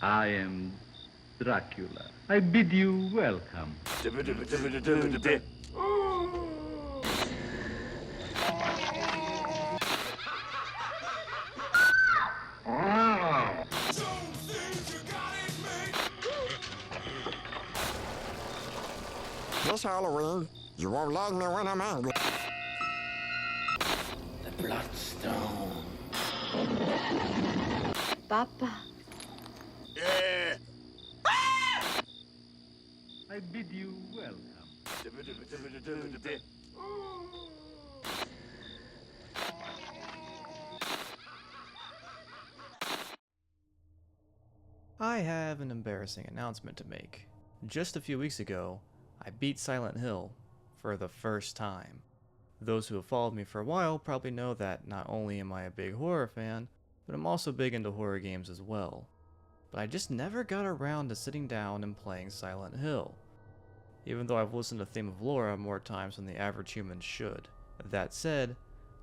I am Dracula. I bid you welcome. This Halloween, you won't like me when I'm angry. The Bloodstone. Papa. I bid you welcome. I have an embarrassing announcement to make. Just a few weeks ago, I beat Silent Hill for the first time. Those who have followed me for a while probably know that not only am I a big horror fan, but I'm also big into horror games as well. But I just never got around to sitting down and playing Silent Hill, even though I've listened to Theme of Laura more times than the average human should. That said,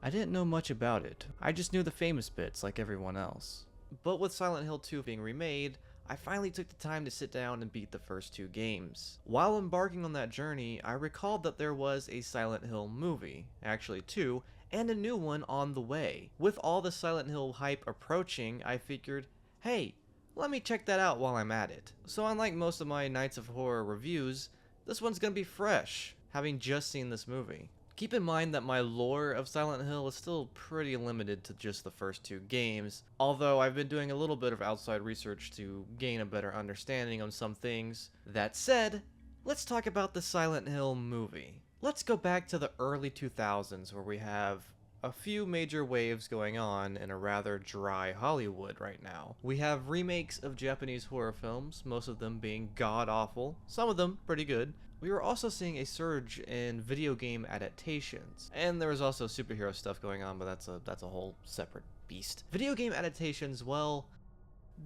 I didn't know much about it. I just knew the famous bits like everyone else. But with Silent Hill 2 being remade, I finally took the time to sit down and beat the first two games. While embarking on that journey, I recalled that there was a Silent Hill movie, actually two, and a new one on the way. With all the Silent Hill hype approaching, I figured, hey, let me check that out while I'm at it. So unlike most of my Nights of Horror reviews, this one's gonna be fresh, having just seen this movie. Keep in mind that my lore of Silent Hill is still pretty limited to just the first two games, although I've been doing a little bit of outside research to gain a better understanding on some things. That said, let's talk about the Silent Hill movie. Let's go back to the early 2000s where we have a few major waves going on in a rather dry Hollywood right now. We have remakes of Japanese horror films, most of them being god-awful, some of them pretty good. We were also seeing a surge in video game adaptations, and there was also superhero stuff going on, but that's a whole separate beast. Video game adaptations, well,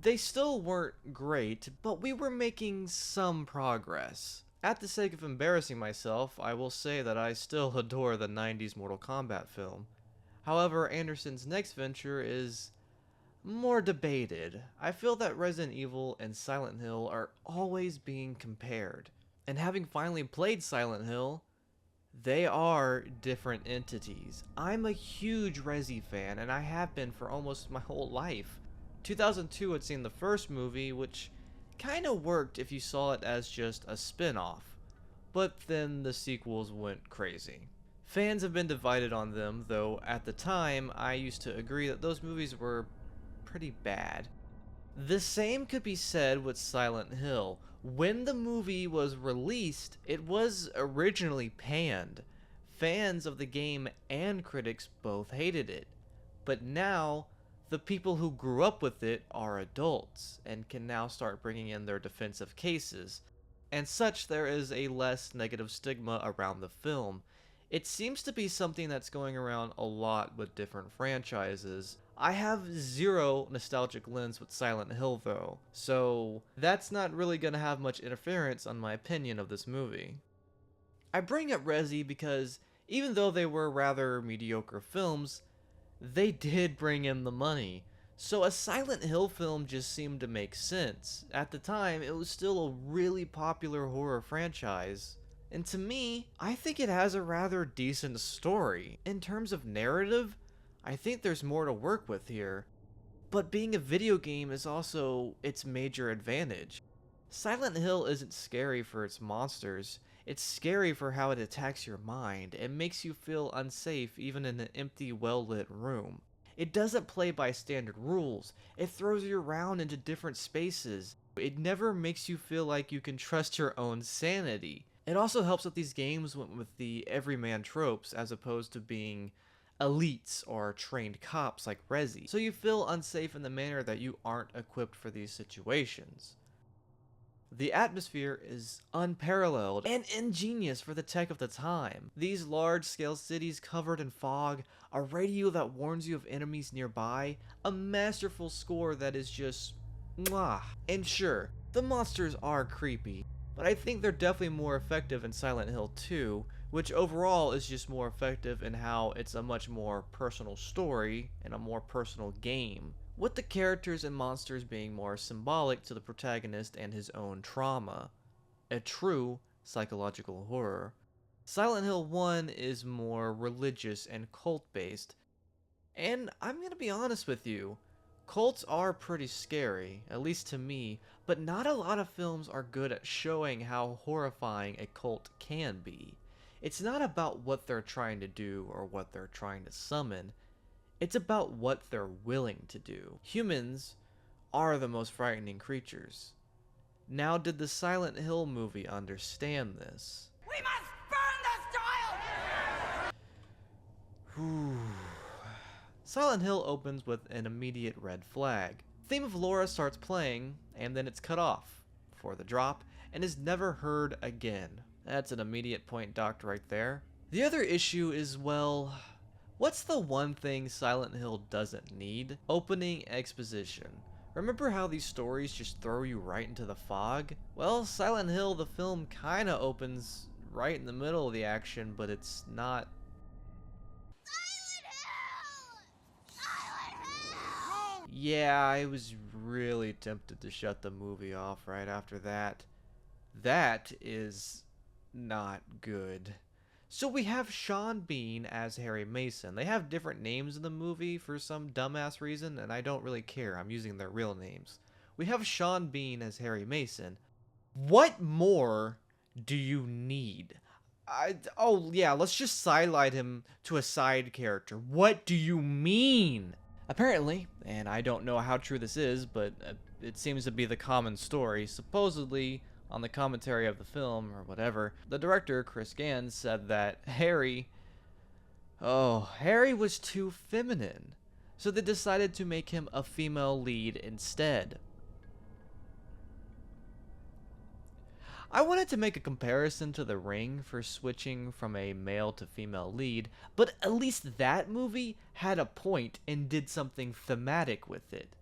they still weren't great, but we were making some progress. At the sake of embarrassing myself, I will say that I still adore the 90s Mortal Kombat film. However, Anderson's next venture is more debated. I feel that Resident Evil and Silent Hill are always being compared. And having finally played Silent Hill, they are different entities. I'm a huge Resi fan, and I have been for almost my whole life. 2002 had seen the first movie, which kinda worked if you saw it as just a spin-off. But then the sequels went crazy. Fans have been divided on them, though at the time I used to agree that those movies were pretty bad. The same could be said with Silent Hill. When the movie was released, it was originally panned. Fans of the game and critics both hated it. But now, the people who grew up with it are adults and can now start bringing in their defensive cases. And such, there is a less negative stigma around the film. It seems to be something that's going around a lot with different franchises. I have zero nostalgic lens with Silent Hill though, so that's not really gonna have much interference on my opinion of this movie. I bring up Resi because even though they were rather mediocre films, they did bring in the money. So a Silent Hill film just seemed to make sense. At the time, it was still a really popular horror franchise. And to me, I think it has a rather decent story. In terms of narrative, I think there's more to work with here. But being a video game is also its major advantage. Silent Hill isn't scary for its monsters, it's scary for how it attacks your mind and makes you feel unsafe even in an empty, well-lit room. It doesn't play by standard rules, it throws you around into different spaces. It never makes you feel like you can trust your own sanity. It also helps that these games went with the everyman tropes as opposed to being elites or trained cops like Resi, so you feel unsafe in the manner that you aren't equipped for these situations. The atmosphere is unparalleled and ingenious for the tech of the time. These large-scale cities covered in fog, a radio that warns you of enemies nearby, a masterful score that is just mwah. And sure, the monsters are creepy, but I think they're definitely more effective in Silent Hill 2, which overall is just more effective in how it's a much more personal story and a more personal game. with the characters and monsters being more symbolic to the protagonist and his own trauma. A true psychological horror. Silent Hill 1 is more religious and cult-based. And I'm gonna be honest with you, cults are pretty scary, at least to me, but not a lot of films are good at showing how horrifying a cult can be. It's not about what they're trying to do or what they're trying to summon, it's about what they're willing to do. Humans are the most frightening creatures. Now, did the Silent Hill movie understand this? We must burn this child! Silent Hill opens with an immediate red flag. Theme of Laura starts playing, and then it's cut off for the drop, and is never heard again. That's an immediate point docked right there. The other issue is, well, what's the one thing Silent Hill doesn't need? Opening exposition. Remember how these stories just throw you right into the fog? Well, Silent Hill, the film, kinda opens right in the middle of the action, but it's not. Yeah, I was really tempted to shut the movie off right after that. That is not good. So we have Sean Bean as Harry Mason. They have different names in the movie for some dumbass reason, and I don't really care. I'm using their real names. We have Sean Bean as Harry Mason. What more do you need? Oh yeah, let's just sidelight him to a side character. What do you mean? Apparently, and I don't know how true this is, but it seems to be the common story, supposedly on the commentary of the film, or whatever, the director, Chris Gans, said that Harry was too feminine, so they decided to make him a female lead instead. I wanted to make a comparison to The Ring for switching from a male to female lead, but at least that movie had a point and did something thematic with it.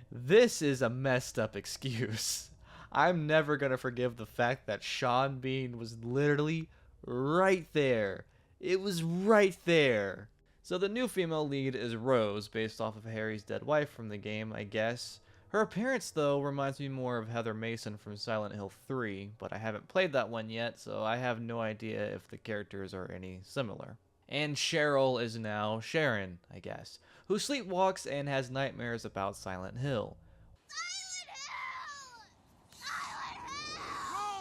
This is a messed up excuse. I'm never gonna forgive the fact that Sean Bean was literally right there. It was right there. So the new female lead is Rose, based off of Harry's dead wife from the game, I guess. Her appearance, though, reminds me more of Heather Mason from Silent Hill 3, but I haven't played that one yet, so I have no idea if the characters are any similar. And Cheryl is now Sharon, I guess, who sleepwalks and has nightmares about Silent Hill.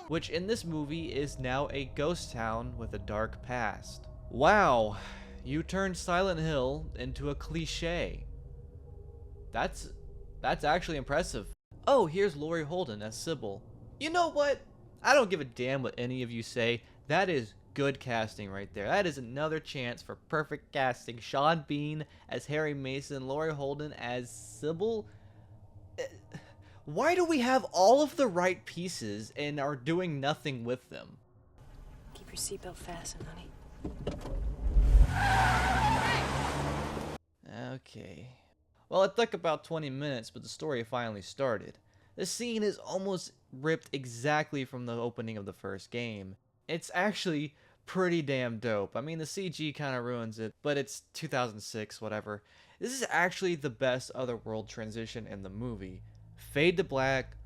Which in this movie is now a ghost town with a dark past. Wow, you turned Silent Hill into a cliche. That's actually impressive. Oh, here's Laurie Holden as Sybil. You know what? I don't give a damn what any of you say. That is good casting right there. That is another chance for perfect casting. Sean Bean as Harry Mason, Laurie Holden as Sybil. Why do we have all of the right pieces and are doing nothing with them? Keep your seatbelt fastened, honey. Okay. Well, it took about 20 minutes, but the story finally started. The scene is almost ripped exactly from the opening of the first game. It's actually pretty damn dope. I mean, the CG kind of ruins it, but it's 2006, whatever. This is actually the best Otherworld transition in the movie. Fade to black,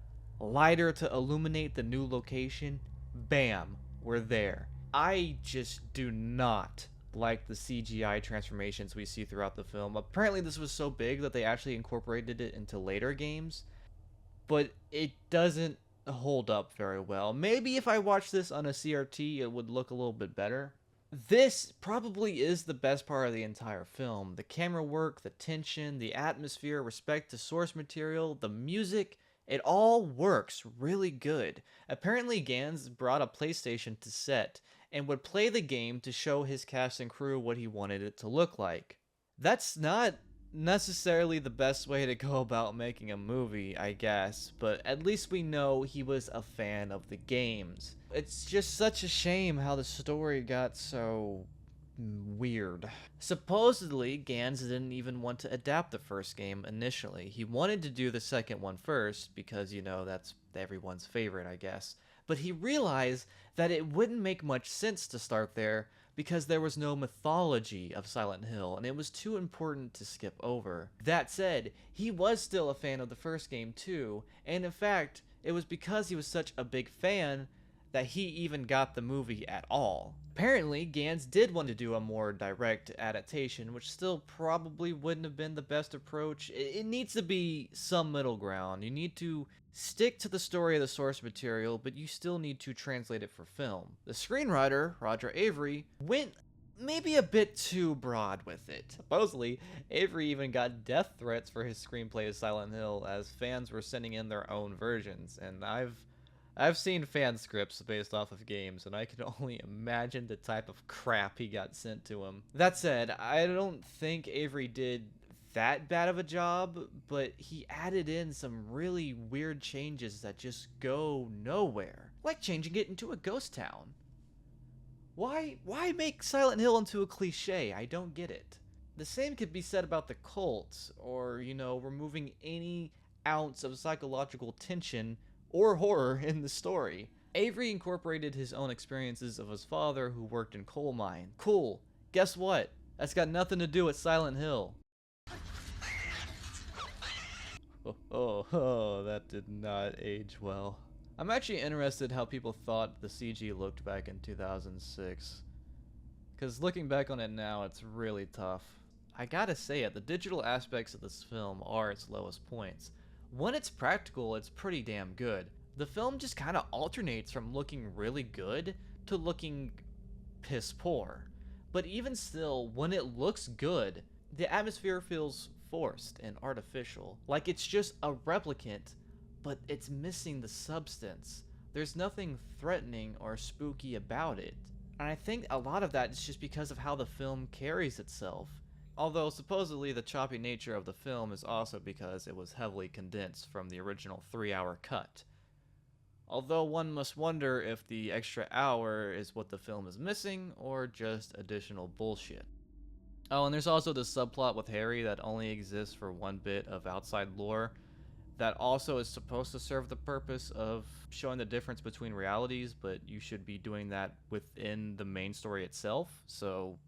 lighter to illuminate the new location, bam, we're there. I just do not like the CGI transformations we see throughout the film. Apparently this was so big that they actually incorporated it into later games, but it doesn't hold up very well. Maybe if I watched this on a CRT it would look a little bit better. This probably is the best part of the entire film. The camera work, the tension, the atmosphere, respect to source material, the music, it all works really good. Apparently Gans brought a PlayStation to set and would play the game to show his cast and crew what he wanted it to look like. That's not necessarily the best way to go about making a movie, I guess, but at least we know he was a fan of the games. It's just such a shame how the story got so weird. Supposedly, Gans didn't even want to adapt the first game initially. He wanted to do the second one first because, you know, that's everyone's favorite, I guess. But he realized that it wouldn't make much sense to start there because there was no mythology of Silent Hill, and it was too important to skip over. That said, he was still a fan of the first game too, and in fact, it was because he was such a big fan that he even got the movie at all. Apparently, Gans did want to do a more direct adaptation, which still probably wouldn't have been the best approach. It needs to be some middle ground. You need to stick to the story of the source material, but you still need to translate it for film. The screenwriter, Roger Avery, went maybe a bit too broad with it. Supposedly, Avery even got death threats for his screenplay of Silent Hill, as fans were sending in their own versions, and I've seen fan scripts based off of games, and I can only imagine the type of crap he got sent to him. That said, I don't think Avery did that bad of a job, but he added in some really weird changes that just go nowhere. Like changing it into a ghost town. Why make Silent Hill into a cliche? I don't get it. The same could be said about the cult, or, removing any ounce of psychological tension or horror in the story. Avery incorporated his own experiences of his father who worked in coal mine. Cool. Guess what? That's got nothing to do with Silent Hill. Oh, that did not age well. I'm actually interested how people thought the CG looked back in 2006. Because looking back on it now, it's really tough. I gotta say it, the digital aspects of this film are its lowest points. When it's practical, it's pretty damn good. The film just kind of alternates from looking really good to looking piss poor. But even still, when it looks good, the atmosphere feels forced and artificial. Like it's just a replicant, but it's missing the substance. There's nothing threatening or spooky about it. And I think a lot of that is just because of how the film carries itself. Although supposedly the choppy nature of the film is also because it was heavily condensed from the original 3-hour cut. Although one must wonder if the extra hour is what the film is missing or just additional bullshit. Oh, and there's also the subplot with Harry that only exists for one bit of outside lore that also is supposed to serve the purpose of showing the difference between realities, but you should be doing that within the main story itself, so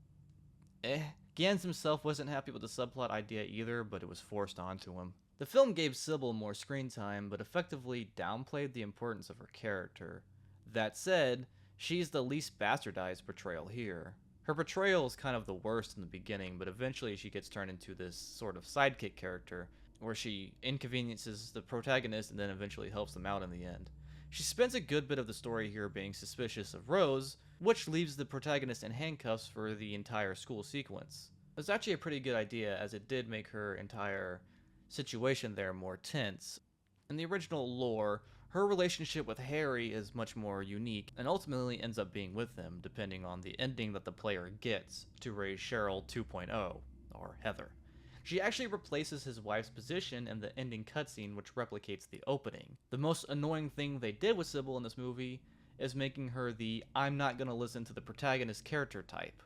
Gans himself wasn't happy with the subplot idea either, but it was forced onto him. The film gave Sybil more screen time, but effectively downplayed the importance of her character. That said, she's the least bastardized portrayal here. Her portrayal is kind of the worst in the beginning, but eventually she gets turned into this sort of sidekick character, where she inconveniences the protagonist and then eventually helps them out in the end. She spends a good bit of the story here being suspicious of Rose, which leaves the protagonist in handcuffs for the entire school sequence. It was actually a pretty good idea, as it did make her entire situation there more tense. In the original lore, her relationship with Harry is much more unique, and ultimately ends up being with him, depending on the ending that the player gets to raise Cheryl 2.0, or Heather. She actually replaces his wife's position in the ending cutscene, which replicates the opening. The most annoying thing they did with Sybil in this movie is making her the I'm not gonna listen to the protagonist character type.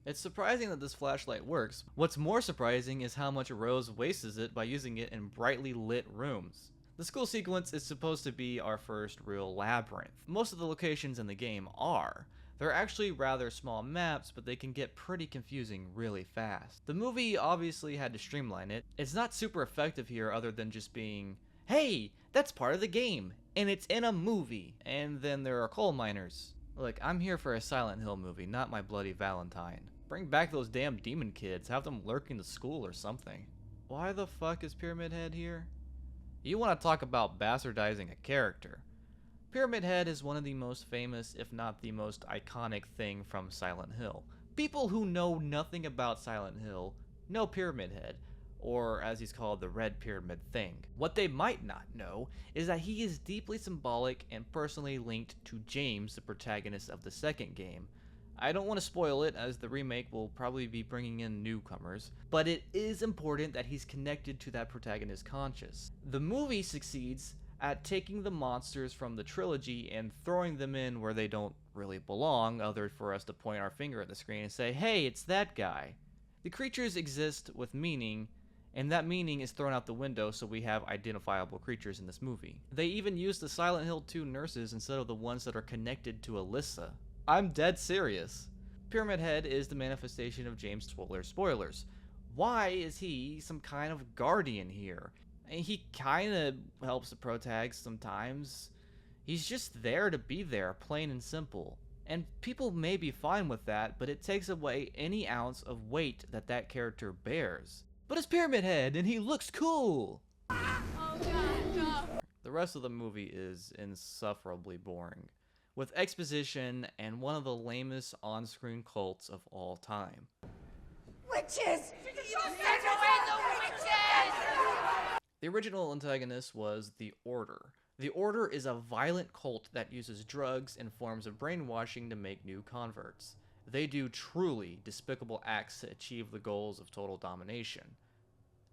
It's surprising that this flashlight works. What's more surprising is how much Rose wastes it by using it in brightly lit rooms. The school sequence is supposed to be our first real labyrinth. Most of the locations in the game are. They're actually rather small maps, but they can get pretty confusing really fast. The movie obviously had to streamline it. It's not super effective here other than just being, hey, that's part of the game, and it's in a movie, and then there are coal miners. Look, I'm here for a Silent Hill movie, not my Bloody Valentine. Bring back those damn demon kids, have them lurking the school or something. Why the fuck is Pyramid Head here? You want to talk about bastardizing a character. Pyramid Head is one of the most famous, if not the most iconic thing from Silent Hill. People who know nothing about Silent Hill know Pyramid Head, or as he's called, the Red Pyramid Thing. What they might not know is that he is deeply symbolic and personally linked to James, the protagonist of the second game. I don't want to spoil it, as the remake will probably be bringing in newcomers, but it is important that he's connected to that protagonist's conscience. The movie succeeds at taking the monsters from the trilogy and throwing them in where they don't really belong, other for us to point our finger at the screen and say, hey, it's that guy. The creatures exist with meaning, and that meaning is thrown out the window, so we have identifiable creatures in this movie. They even use the Silent Hill 2 nurses instead of the ones that are connected to Alyssa. I'm dead serious. Pyramid Head is the manifestation of James Spoilers. Why is he some kind of guardian here? And he kind of helps the protag sometimes. He's just there to be there, plain and simple. And people may be fine with that, but it takes away any ounce of weight that that character bears. But it's Pyramid Head, and he looks cool! Oh God, no. The rest of the movie is insufferably boring, with exposition and one of the lamest on-screen cults of all time. Witches! You sent away the witches! The original antagonist was the Order. The Order is a violent cult that uses drugs and forms of brainwashing to make new converts. They do truly despicable acts to achieve the goals of total domination.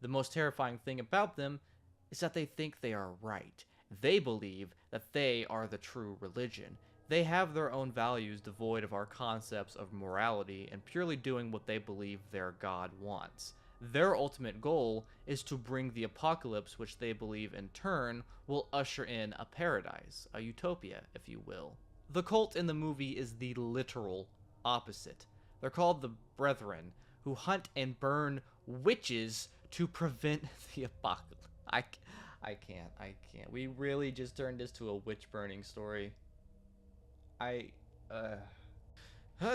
The most terrifying thing about them is that they think they are right. They believe that they are the true religion. They have their own values devoid of our concepts of morality and purely doing what they believe their God wants. Their ultimate goal is to bring the apocalypse, which they believe in turn will usher in a paradise, a utopia, if you will. The cult in the movie is the literal opposite. They're called the Brethren, who hunt and burn witches to prevent the apocalypse. I can't. We really just turned this to a witch burning story.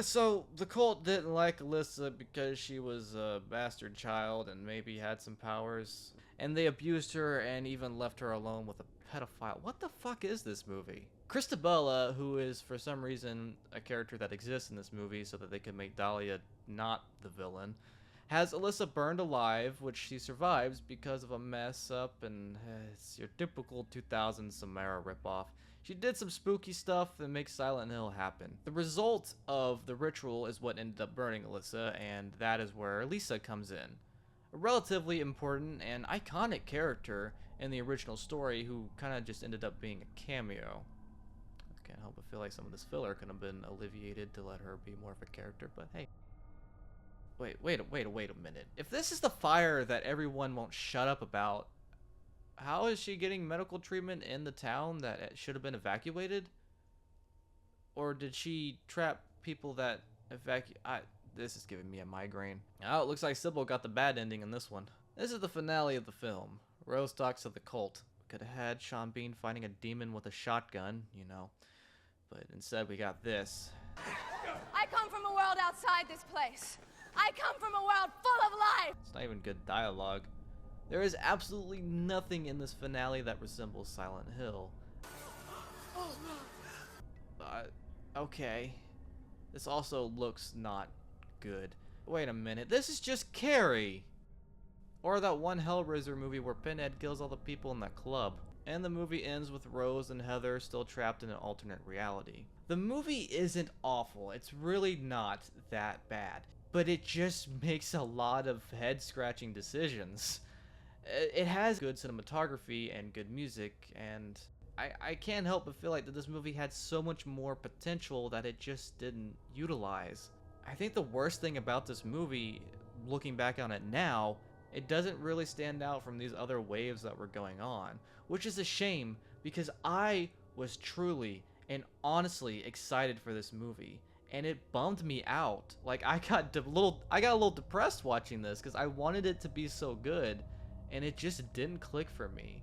So, the cult didn't like Alyssa because she was a bastard child and maybe had some powers. And they abused her and even left her alone with a pedophile. What the fuck is this movie? Christabella, who is for some reason a character that exists in this movie so that they could make Dahlia not the villain, has Alyssa burned alive, which she survives because of a mess up, and it's your typical 2000s Samara ripoff. She did some spooky stuff that makes Silent Hill happen. The result of the ritual is what ended up burning Alyssa, and that is where Lisa comes in. A relatively important and iconic character in the original story who kind of just ended up being a cameo. I can't help but feel like some of this filler could have been alleviated to let her be more of a character, but hey. Wait a minute. If this is the fire that everyone won't shut up about, how is she getting medical treatment in the town that it should have been evacuated? Or did she trap people that this is giving me a migraine. Oh, it looks like Sybil got the bad ending in this one. This is the finale of the film. Rose talks to the cult. Could have had Sean Bean fighting a demon with a shotgun, you know. But instead we got this. I come from a world outside this place. I come from a world full of life. It's not even good dialogue. There is absolutely nothing in this finale that resembles Silent Hill. Okay. This also looks not good. Wait a minute, this is just Carrie! Or that one Hellraiser movie where Pinhead kills all the people in that club. And the movie ends with Rose and Heather still trapped in an alternate reality. The movie isn't awful, it's really not that bad. But it just makes a lot of head-scratching decisions. It has good cinematography and good music, and I can't help but feel like that this movie had so much more potential that it just didn't utilize. I think the worst thing about this movie, looking back on it now, it doesn't really stand out from these other waves that were going on, which is a shame because I was truly and honestly excited for this movie. And it bummed me out. Like I got a little depressed watching this because I wanted it to be so good, and it just didn't click for me.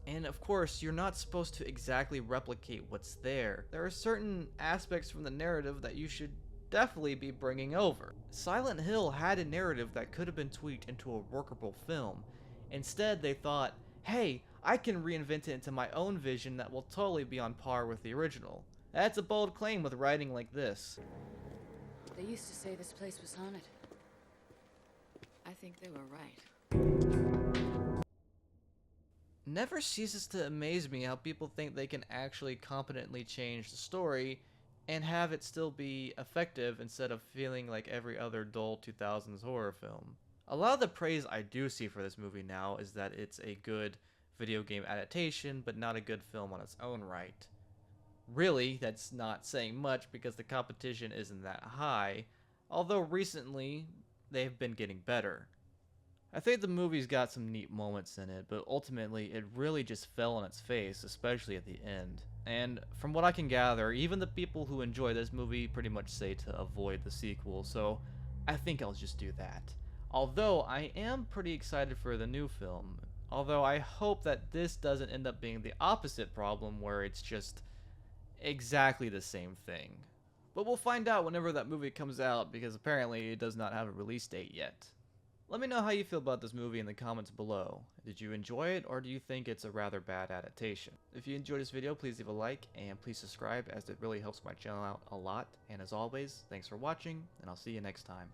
And of course, you're not supposed to exactly replicate what's there. There are certain aspects from the narrative that you should definitely be bringing over. Silent Hill had a narrative that could have been tweaked into a workable film. Instead, they thought, hey, I can reinvent it into my own vision that will totally be on par with the original. That's a bold claim with writing like this. They used to say this place was haunted. I think they were right. Never ceases to amaze me how people think they can actually competently change the story and have it still be effective instead of feeling like every other dull 2000s horror film. A lot of the praise I do see for this movie now is that it's a good video game adaptation, but not a good film on its own right. Really, that's not saying much because the competition isn't that high, although recently they've been getting better. I think the movie's got some neat moments in it, but ultimately it really just fell on its face, especially at the end. And from what I can gather, even the people who enjoy this movie pretty much say to avoid the sequel, so I think I'll just do that. Although I am pretty excited for the new film, although I hope that this doesn't end up being the opposite problem where it's just exactly the same thing. But we'll find out whenever that movie comes out, because apparently it does not have a release date yet. Let me know how you feel about this movie in the comments below. Did you enjoy it, or do you think it's a rather bad adaptation? If you enjoyed this video, please leave a like, and please subscribe, as it really helps my channel out a lot. And as always, thanks for watching, and I'll see you next time.